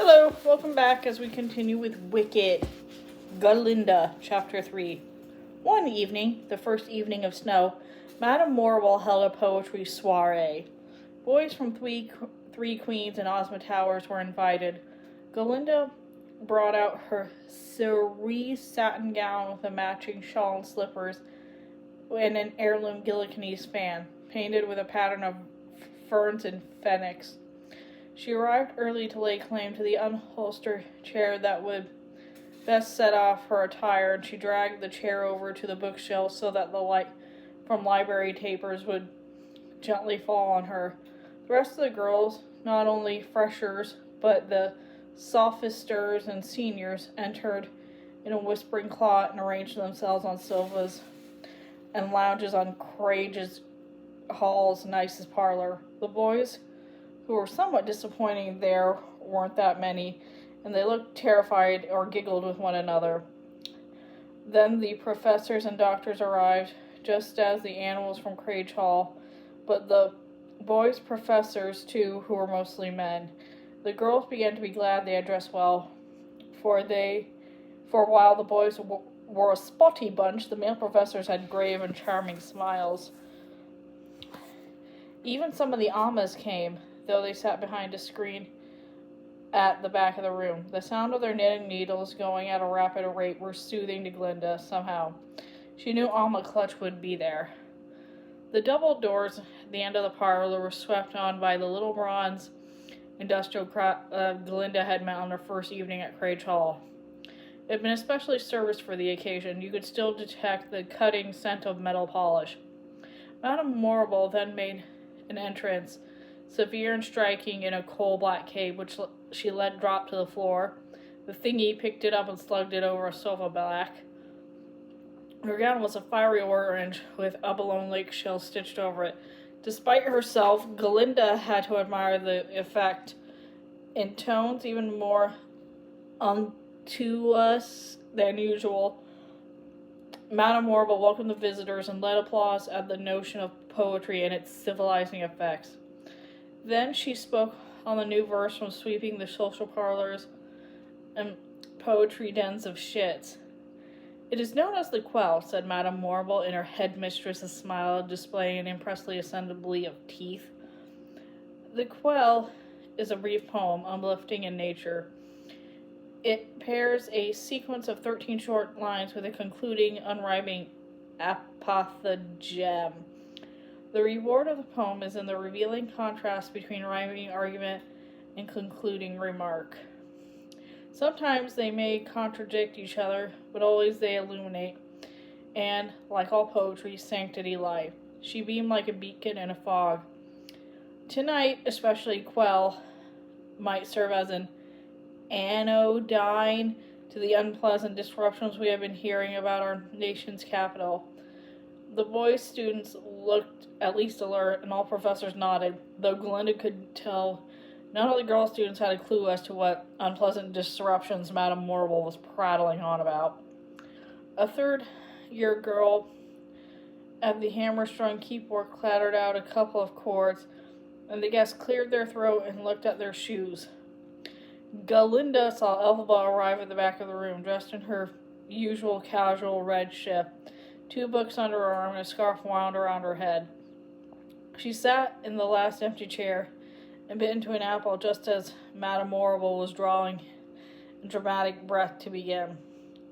Hello, welcome back as we continue with Wicked, Galinda, Chapter 3. One evening, the first evening of snow, Madame Morrible held a poetry soiree. Boys from Three Queens and Ozma Towers were invited. Galinda brought out her cerise satin gown with a matching shawl and slippers and an heirloom Gillikinese fan, painted with a pattern of ferns and phoenix. She arrived early to lay claim to the unholstered chair that would best set off her attire, and she dragged the chair over to the bookshelf so that the light from library tapers would gently fall on her. The rest of the girls, not only freshers, but the sophisters and seniors, entered in a whispering clot and arranged themselves on sofas and lounges on Craig's Hall's nicest parlor. The boys, who were somewhat disappointing there, weren't that many, and they looked terrified or giggled with one another. Then the professors and doctors arrived, just as the animals from Craig Hall, but the boys' professors, too, who were mostly men. The girls began to be glad they had dressed well, for while the boys were a spotty bunch, the male professors had grave and charming smiles. Even some of the Amas came, though they sat behind a screen at the back of the room. The sound of their knitting needles going at a rapid rate were soothing to Glinda, somehow. She knew Alma Clutch would be there. The double doors at the end of the parlor were swept on by the little bronze industrial Glinda had met on her first evening at Craig Hall. It had been especially serviced for the occasion. You could still detect the cutting scent of metal polish. Madame Morrible then made an entrance, severe and striking, in a coal-black cape, which she let drop to the floor. The thingy picked it up and slugged it over a sofa back. Her gown was a fiery orange, with abalone lake shells stitched over it. Despite herself, Galinda had to admire the effect. In tones even more unctuous than usual, Madame Morrible welcomed the visitors and led applause at the notion of poetry and its civilizing effects. Then she spoke on the new verse from sweeping the social parlors and poetry dens of shits. "It is known as the Quell," said Madame Morrible in her headmistress's smile, displaying an impressive assembly of teeth. "The Quell is a brief poem, uplifting in nature. It pairs a sequence of 13 short lines with a concluding, unrhyming apothegm. The reward of the poem is in the revealing contrast between rhyming argument and concluding remark. Sometimes they may contradict each other, but always they illuminate, and, like all poetry, sanctity lie." She beamed like a beacon in a fog. "Tonight, especially, Quell might serve as an anodyne to the unpleasant disruptions we have been hearing about our nation's capital." The boys' students looked at least alert, and all professors nodded, though Galinda could tell none of the girl students had a clue as to what unpleasant disruptions Madame Morrible was prattling on about. A third-year girl at the hammer-strung keyboard clattered out a couple of chords, and the guests cleared their throat and looked at their shoes. Galinda saw Elphaba arrive at the back of the room, dressed in her usual casual red shift, 2 books under her arm and a scarf wound around her head. She sat in the last empty chair and bit into an apple just as Madame Morrible was drawing a dramatic breath to begin.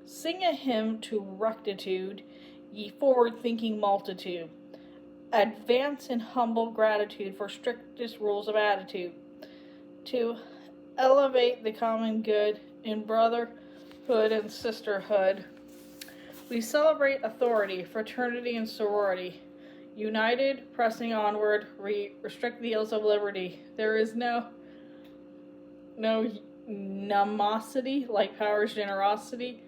"Sing a hymn to rectitude, ye forward-thinking multitude. Advance in humble gratitude for strictest rules of attitude. To elevate the common good in brotherhood and sisterhood. We celebrate authority, fraternity, and sorority. United, pressing onward, restrict the ills of liberty. There is no animosity like power's generosity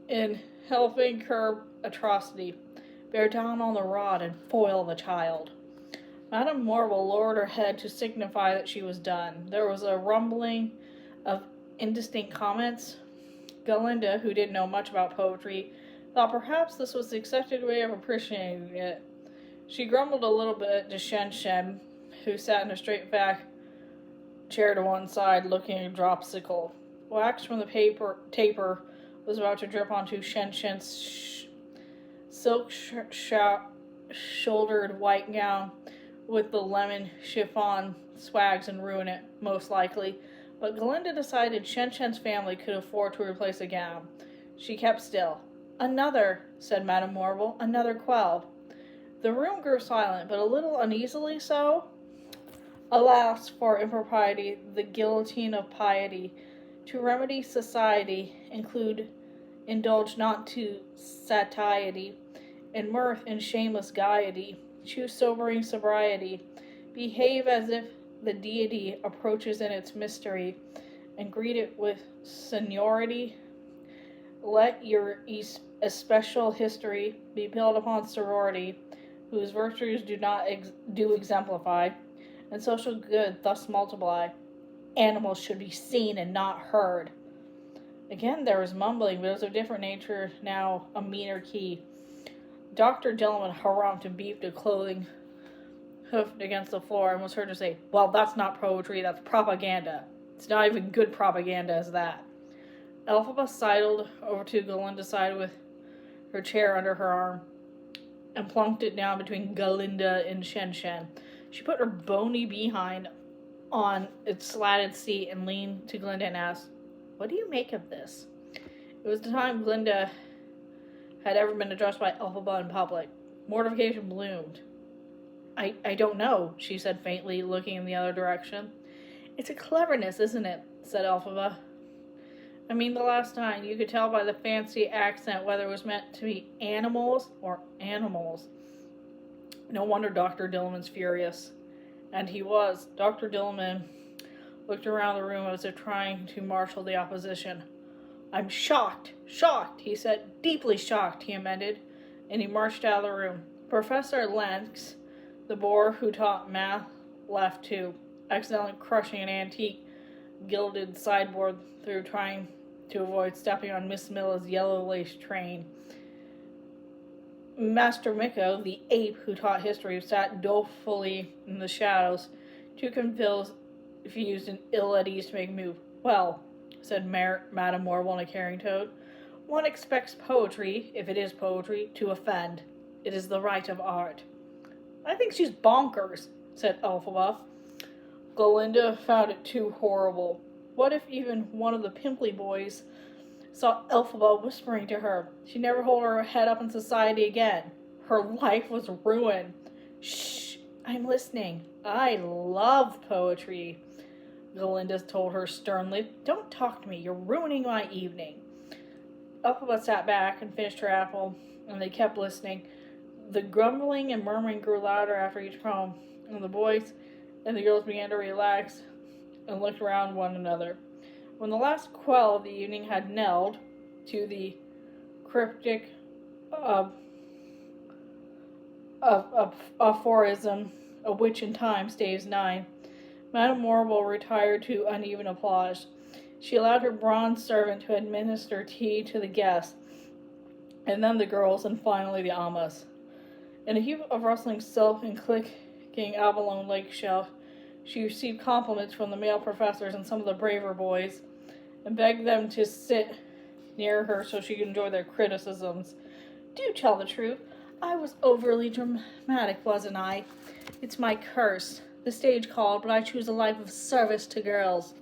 in helping curb atrocity. Bear down on the rod and foil the child." Madame Morrible lowered her head to signify that she was done. There was a rumbling of indistinct comments. Galinda, who didn't know much about poetry, thought perhaps this was the accepted way of appreciating it. She grumbled a little bit to Shen, who sat in a straight back chair to one side, looking at a dropsicle. Wax from the taper was about to drip onto Shen Shen's silk-shouldered white gown with the lemon chiffon swags and ruin it, most likely. But Galinda decided Shen Shen's family could afford to replace a gown. She kept still. "Another," said Madame Morrible, "another Quell." The room grew silent, but a little uneasily so. Alas for impropriety, the guillotine of piety. To remedy society, indulge not to satiety, in mirth and shameless gaiety. Choose sobering sobriety. Behave as if the deity approaches in its mystery, and greet it with seniority. Let your especial history be built upon sorority, whose virtues do exemplify, and social good thus multiply. Animals should be seen and not heard. Again there was mumbling, but it was of different nature now, a meaner key. Dr. Gillikin harumphed and beefed a clothing hoofed against the floor and was heard to say, "Well, that's not poetry, that's propaganda. It's not even good propaganda as that." Elphaba sidled over to Galinda's side with her chair under her arm and plunked it down between Galinda and Shen Shen. She put her bony behind on its slatted seat and leaned to Galinda and asked, "What do you make of this?" It was the time Galinda had ever been addressed by Elphaba in public. Mortification bloomed. I don't know," she said faintly, looking in the other direction. "It's a cleverness, isn't it?" said Elphaba. "I mean the last time. You could tell by the fancy accent whether it was meant to be animals or animals." No wonder Dr. Dillman's furious. And he was. Dr. Dillman looked around the room as if trying to marshal the opposition. "I'm shocked, he said. "Deeply shocked," he amended, and he marched out of the room. Professor Lenx, the bore who taught math, left too, accidentally crushing an antique gilded sideboard through trying to avoid stepping on Miss Milla's yellow lace train. Master Miko, the ape who taught history, sat dolefully in the shadows, too confused and ill at ease to make a move. "Well," said Madame Morrible in a caring tone, "one expects poetry, if it is poetry, to offend. It is the right of art." "I think she's bonkers," said Elphaba. Galinda found it too horrible. What if even one of the pimply boys saw Elphaba whispering to her? She'd never hold her head up in society again. Her life was ruined. "Shh, I'm listening. I love poetry," Galinda told her sternly. "Don't talk to me. You're ruining my evening." Elphaba sat back and finished her apple, and they kept listening. The grumbling and murmuring grew louder after each poem, and the boys and the girls began to relax and looked around one another. When the last Quell of the evening had knelled to the cryptic aphorism, "A witch in time stays 9," Madame Morrible retired to uneven applause. She allowed her bronze servant to administer tea to the guests, and then the girls, and finally the amas. In a heap of rustling silk and clicking abalone lake shell, she received compliments from the male professors and some of the braver boys, and begged them to sit near her so she could enjoy their criticisms. "Do tell the truth. I was overly dramatic, wasn't I? It's my curse. The stage called, but I choose a life of service to girls."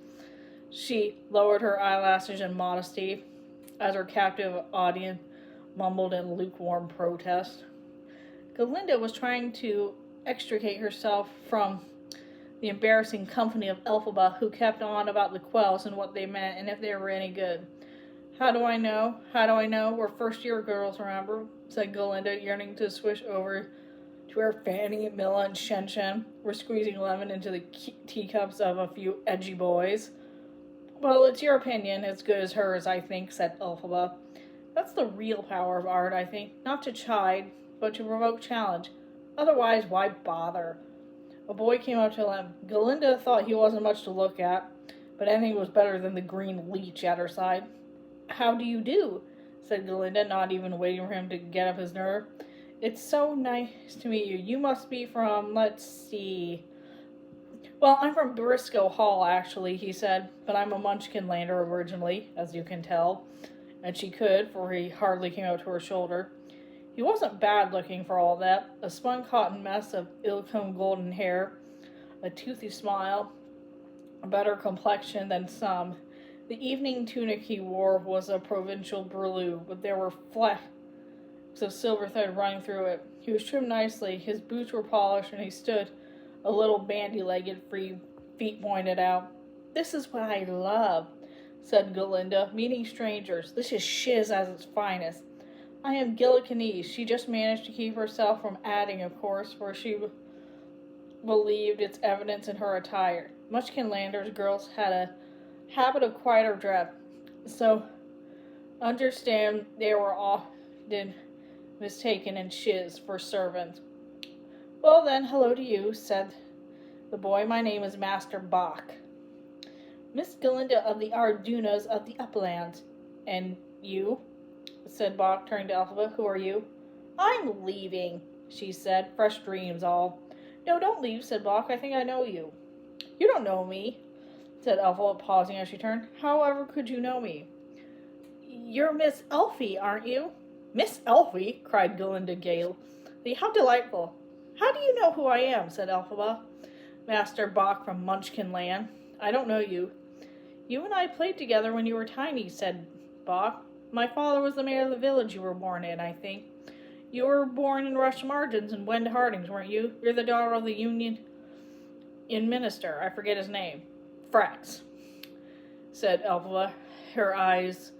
She lowered her eyelashes in modesty, as her captive audience mumbled in lukewarm protest. Galinda was trying to extricate herself from the embarrassing company of Elphaba, who kept on about the Quells and what they meant and if they were any good. How do I know? We're first-year girls, remember?" said Galinda, yearning to swish over to where Fanny, Milla, and Shen Shen were squeezing lemon into the teacups of a few edgy boys. "Well, it's your opinion as good as hers, I think," said Elphaba. "That's the real power of art, I think. Not to chide, but to provoke challenge. Otherwise, why bother?" A boy came up to them. Galinda thought he wasn't much to look at, but anything was better than the green leech at her side. "How do you do?" said Galinda, not even waiting for him to get up his nerve. "It's so nice to meet you. You must be from, let's see, Well, I'm from Briscoe Hall, actually, he said, but I'm a Munchkin Lander originally, as you can tell. And she could, for he hardly came out to her shoulder. He wasn't bad looking for all that. A spun cotton mess of ill-combed golden hair, a toothy smile, a better complexion than some. The evening tunic he wore was a provincial blue, but there were flecks of silver thread running through it. He was trimmed nicely, his boots were polished, and he stood a little bandy-legged, feet pointed out. "This is what I love," said Galinda, "meeting strangers. This is shiz at its finest. I am Gillikin. She just managed to keep herself from adding, of course, for she believed its evidence in her attire. Munchkin Landers girls had a habit of quieter dress, so understand they were often mistaken in shiz for servants. "Well then, hello to you," said the boy. "My name is Master Bach. Miss Galinda of the Ardunas of the Uplands." "And you?" said Bach, turning to Elphaba. "Who are you?" "I'm leaving," she said. "Fresh dreams, all." "No, don't leave," said Bach. "I think I know you." "You don't know me," said Elphaba, pausing as she turned. "However could you know me?" "You're Miss Elfie, aren't you?" "Miss Elfie?" cried Galinda gaily. "How delightful." "How do you know who I am?" said Elphaba. "Master Bach from Munchkin Land." "I don't know you." "You and I played together when you were tiny," said Bach. "My father was the mayor of the village you were born in, I think. You were born in Rush Margins and Wend Hardings, weren't you? You're the daughter of the Union minister. I forget his name." "Frex," said Elphaba. Her eyes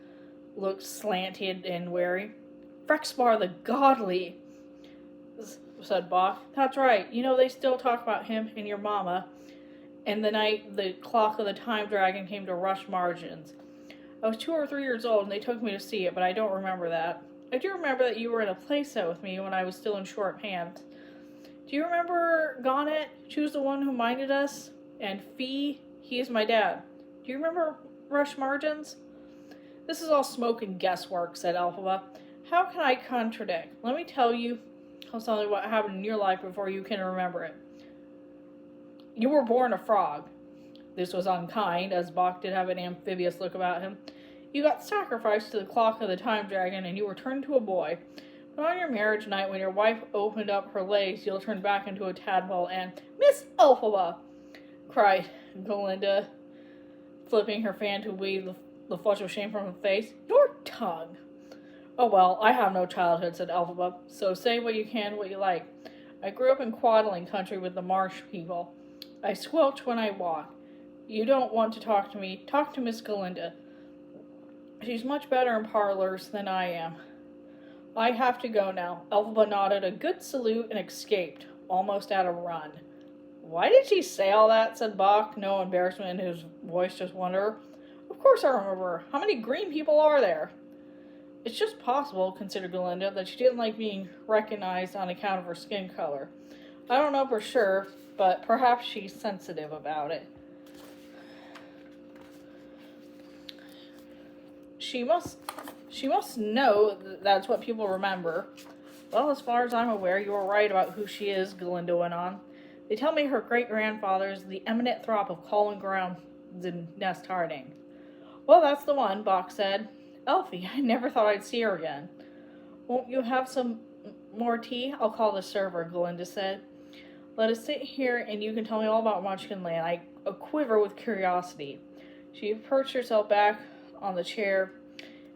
looked slanted and wary. "Frexbar the Godly," said Bach. "That's right. You know they still talk about him and your mama, and the night the clock of the time dragon came to Rush Margins. I was 2 or 3 years old and they took me to see it, but I don't remember that. I do remember that you were in a playset with me when I was still in short pants. Do you remember Gonnet? She was the one who minded us. And Fee, he is my dad. Do you remember Rush Margins?" "This is all smoke and guesswork," said Elphaba. "How can I contradict? Let me tell you what happened in your life before you can remember it. You were born a frog." This was unkind, as Bach did have an amphibious look about him. "You got sacrificed to the clock of the time dragon, and you were turned to a boy. But on your marriage night, when your wife opened up her legs, you'll turn back into a tadpole and—" "Miss Elphaba!" cried Galinda, flipping her fan to weave the flush of shame from her face. "Your tongue!" "Oh well, I have no childhood," said Elphaba, "so say what you can, what you like. I grew up in Quaddling country with the marsh people. I squelch when I walk. You don't want to talk to me. Talk to Miss Galinda. She's much better in parlors than I am. I have to go now." Elphaba nodded a good salute and escaped, almost at a run. "Why did she say all that?" said Bach, no embarrassment in his voice, just wonder. "Of course I remember. How many green people are there?" "It's just possible," considered Galinda, "that she didn't like being recognized on account of her skin color. I don't know for sure, but perhaps she's sensitive about it." She must know that's what people remember." "Well, as far as I'm aware, you were right about who she is," Galinda went on. "They tell me her great-grandfather is the eminent Throp of Calling Grounds in Nest Harding." "Well, that's the one," Bach said. "Elfie, I never thought I'd see her again." "Won't you have some more tea? I'll call the server," Galinda said. "Let us sit here and you can tell me all about Munchkin Land. I quiver with curiosity." She perched herself back on the chair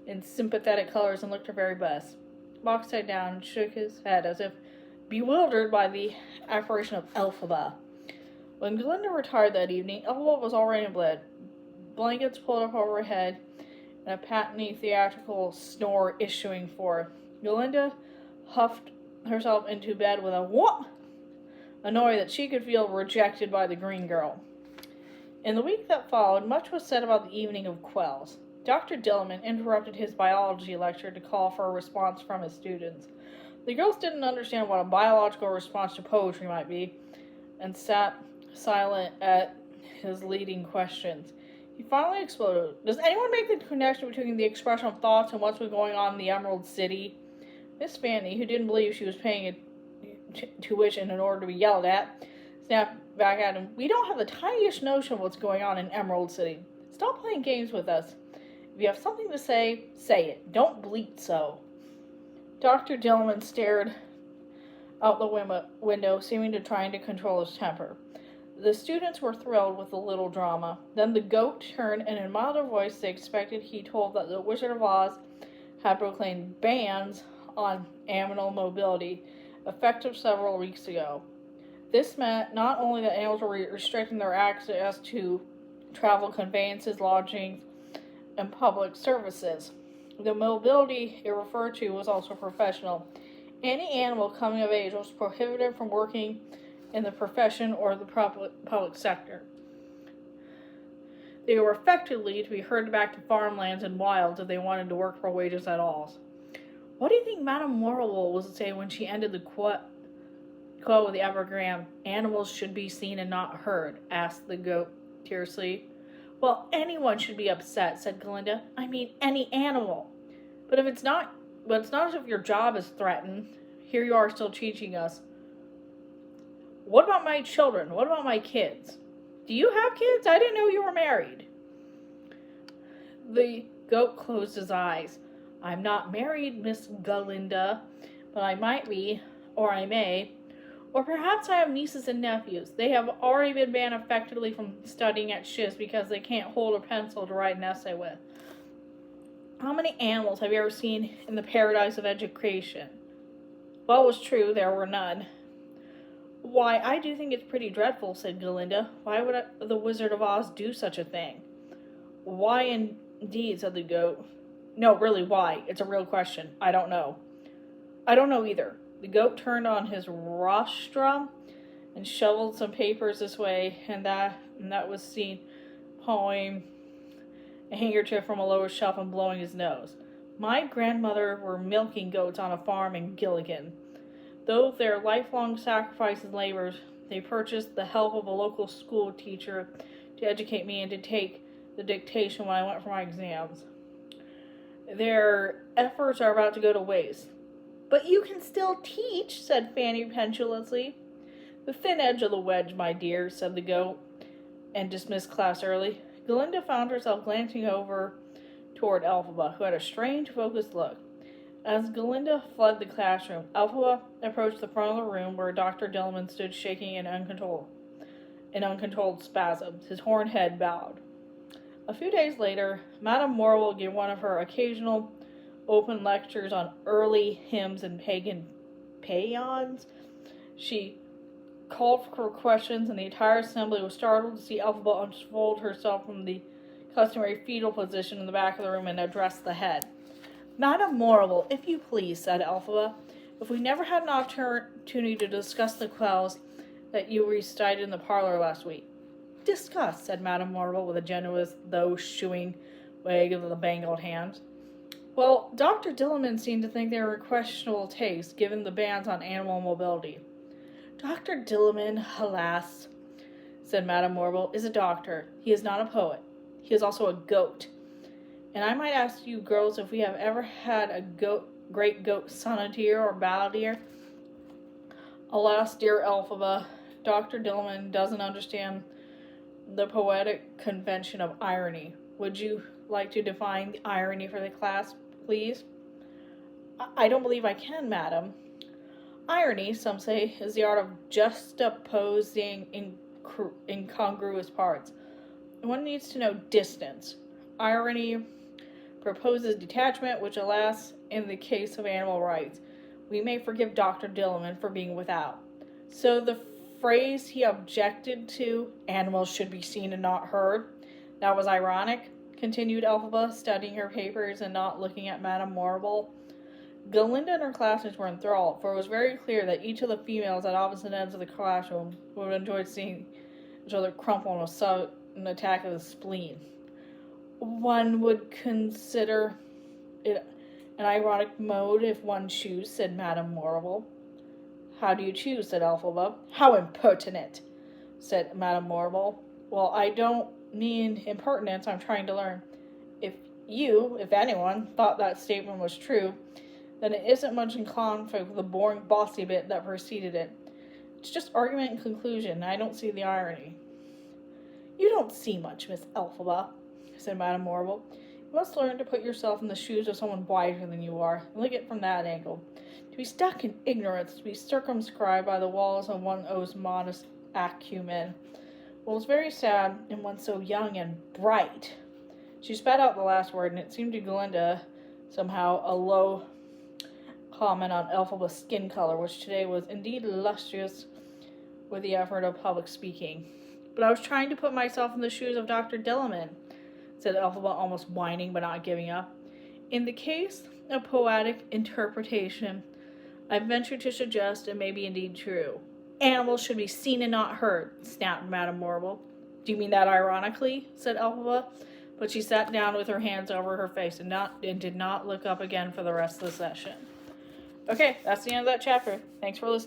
in sympathetic colors and looked her very best. Bach sat down and shook his head as if bewildered by the apparition of Elphaba. When Galinda retired that evening, Elphaba was already in bed, blankets pulled up over her head, and a patently theatrical snore issuing forth. Galinda huffed herself into bed with a whoop, annoyed that she could feel rejected by the green girl. In the week that followed, much was said about the evening of Quells. Dr. Dillman interrupted his biology lecture to call for a response from his students. The girls didn't understand what a biological response to poetry might be, and sat silent at his leading questions. He finally exploded. "Does anyone make the connection between the expression of thoughts and what's been going on in the Emerald City?" Miss Fanny, who didn't believe she was paying tuition in order to be yelled at, snapped back at him. We don't have the tiniest notion of what's going on in Emerald City. Stop playing games with us. If you have something to say, say it. Don't bleat so. Dr. Dillman stared out the window, seeming to trying to control his temper. The students were thrilled with the little drama. Then the goat turned, and in a milder voice they expected, he told that the Wizard of Oz had proclaimed bans on animal mobility, effective several weeks ago. This meant not only that animals were restricting their access to travel, conveyances, lodgings, and public services. The mobility it referred to was also professional. Any animal coming of age was prohibited from working in the profession or the public sector. They were effectively to be herded back to farmlands and wilds if they wanted to work for wages at all. What do you think Madame Morrill was saying when she ended the quote with the epigram, "Animals should be seen and not heard"? Asked the goat tersely. Well, anyone should be upset, said Galinda. I mean, any animal. But it's not as if your job is threatened. Here you are still teaching us. What about my children? What about my kids? Do you have kids? I didn't know you were married. The goat closed his eyes. I'm not married, Miss Galinda, but I might be, or I may. Or perhaps I have nieces and nephews. They have already been banned effectively from studying at Shiz because they can't hold a pencil to write an essay with. How many animals have you ever seen in the paradise of education? Well, it was true, there were none. Why, I do think it's pretty dreadful, said Galinda. Why would the Wizard of Oz do such a thing? Why indeed, said the goat. No, really, why? It's a real question. I don't know. I don't know either. The goat turned on his rostrum and shoveled some papers this way and that was seen pulling a handkerchief from a lower shelf and blowing his nose. My grandmother were milking goats on a farm in Gillikin. Though their lifelong sacrifices and labors, they purchased the help of a local school teacher to educate me and to take the dictation when I went for my exams. Their efforts are about to go to waste. But you can still teach, said Fanny pentuously. The thin edge of the wedge, my dear, said the goat, and dismissed class early. Galinda found herself glancing over toward Elphaba, who had a strange, focused look. As Galinda fled the classroom, Elphaba approached the front of the room where Dr. Dillman stood shaking in uncontrolled spasms, his horned head bowed. A few days later, Madame Morrill gave one of her occasional open lectures on early hymns and pagan paeans. She called for questions, and the entire assembly was startled to see Elphaba unfold herself from the customary fetal position in the back of the room and address the head. Madame Morrill, if you please, said Elphaba, if we never had an opportunity to discuss the quells that you recited in the parlor last week. Discuss, said Madame Morrill with a generous, though shooing wag of the bangled hands. Well, Dr. Dillman seemed to think they were in questionable taste, given the bans on animal mobility. Dr. Dillman, alas, said Madame Morrill, is a doctor. He is not a poet. He is also a goat. And I might ask you girls if we have ever had a great goat sonneteer or balladeer. Alas, dear Elphaba, Dr. Dillman doesn't understand the poetic convention of irony. Would you like to define the irony for the class, please? I don't believe I can, madam. Irony, some say, is the art of juxtaposing incongruous parts. One needs to know distance. Irony proposes detachment, which, alas, in the case of animal rights, we may forgive Dr. Dillman for being without. So the phrase he objected to, animals should be seen and not heard, that was ironic, continued Elphaba, studying her papers and not looking at Madame Morrill. Galinda and her classmates were enthralled, for it was very clear that each of the females at opposite ends of the classroom would have enjoyed seeing each other crumple in a sudden attack of the spleen. One would consider it an ironic mode if one choose, said Madame Morrill. How do you choose, said Elphaba. How impertinent, said Madame Morrill. Well, I don't mean impertinence, I'm trying to learn. If you, if anyone, thought that statement was true, then it isn't much in conflict with the boring bossy bit that preceded it. It's just argument and conclusion. I don't see the irony. You don't see much, Miss Elphaba, said Madame Morrible. You must learn to put yourself in the shoes of someone wiser than you are, and look at it from that angle. To be stuck in ignorance, to be circumscribed by the walls of one's modest acumen. Well, it's very sad in one so young and bright. She spat out the last word, and it seemed to Galinda somehow a low comment on Elphaba's skin color, which today was indeed lustrous with the effort of public speaking. But I was trying to put myself in the shoes of Dr. Gillikin, said Elphaba, almost whining but not giving up. In the case of poetic interpretation, I venture to suggest it may be indeed true. Animals should be seen and not heard, snapped Madame Morrible. Do you mean that ironically? Said Elphaba, but she sat down with her hands over her face and did not look up again for the rest of the session. Okay, that's the end of that chapter. Thanks for listening.